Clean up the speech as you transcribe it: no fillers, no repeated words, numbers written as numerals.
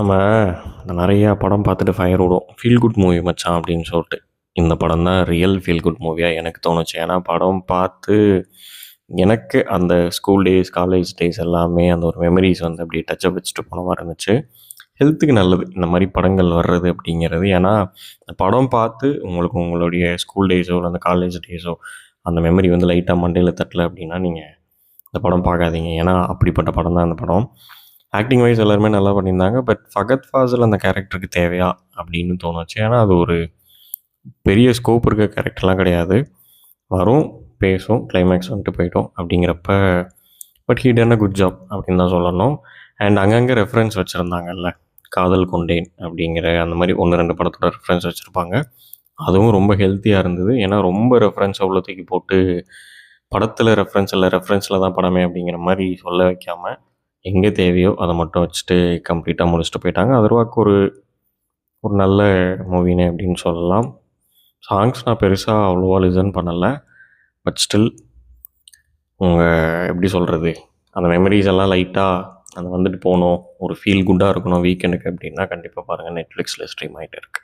நம்ம நெறையா படம் பார்த்துட்டு ஃபயர் விடுவோம். ஃபீல் குட் மூவி மச்சான் அப்படின்னு சொல்லிட்டு. இந்த படம் தான் ரியல் ஃபீல் குட் மூவியா எனக்கு தோணுச்சு. ஏன்னா படம் பார்த்து எனக்கு அந்த ஸ்கூல் டேஸ், காலேஜ் டேஸ் எல்லாமே அந்த ஒரு மெமரீஸ் வந்து அப்படியே டச்சப் வச்சுட்டு போன மாரி இருந்துச்சு. ஹெல்த்துக்கு நல்லது இந்த மாரி படங்கள் வர்றது அப்படிங்கிறது. ஏன்னா படம் பார்த்து உங்களுக்கு உங்களுடைய ஸ்கூல் டேஸோ, இல்ல அந்த காலேஜ் டேஸோ அந்த மெமரி வந்து லைட்டா மண்டையில தட்டல அப்படின்னா, நீங்க இந்த படம் பார்க்காதீங்க. ஏன்னா அப்படிப்பட்ட படம் தான் அந்த படம். ஆக்டிங் வைஸ் எல்லாருமே நல்லா பண்ணியிருந்தாங்க. பட் ஃபகத் ஃபாசில் அந்த கேரக்டருக்கு தேவையா? அப்படின்னு தோணுச்சு. ஏன்னா அது ஒரு பெரிய ஸ்கோப் இருக்க கேரக்டர்லாம் கிடையாது. வரும், பேசும், கிளைமேக்ஸ் வந்துட்டு போயிடும் அப்படிங்கிறப்ப but he done a good job அப்படின்னு தான் சொல்லணும். அண்ட் அங்கங்கே ரெஃபரன்ஸ் வச்சுருந்தாங்கல்ல. காதல் கொண்டேன் அப்படிங்கிற அந்த மாரி 1, 2 படத்தோட ரெஃபரன்ஸ் வச்சுருப்பாங்க. அதுவும் ரொம்ப ஹெல்த்தியா இருந்தது. ஏன்னா ரொம்ப ரெஃபரன்ஸ உள்ள தூக்கி போட்டு படத்தில ரெஃபரன்ஸ் இல்ல, ரெஃபரன்ஸில தான் படமே அப்படிங்கிற மாரி சொல்ல வைக்காம, எங்க தேவையோ அத மட்டும் வச்சுட்டு கம்ப்ளீட்டா முடிச்சுட்டு போயிட்டாங்க. அதர்வாக்கு ஒரு ஒரு நல்ல மூவினே அப்படின்னு சொல்லலாம். சாங்ஸ் நான் பெருசா அவ்வளவா லிசன் பண்ணல. பட் ஸ்டில் உங்க எப்படி சொல்றது? அந்த மெமரீஸ் எல்லாம் லைட்டா அது வந்துட்டு போணும். ஒரு ஃபீல் குட்டா இருக்கணும் வீக்கெண்டுக்கு அப்படின்னா கண்டிப்பா பாருங்க. Netflixல ஸ்ட்ரீம் ஆயிட்டு இருக்கு.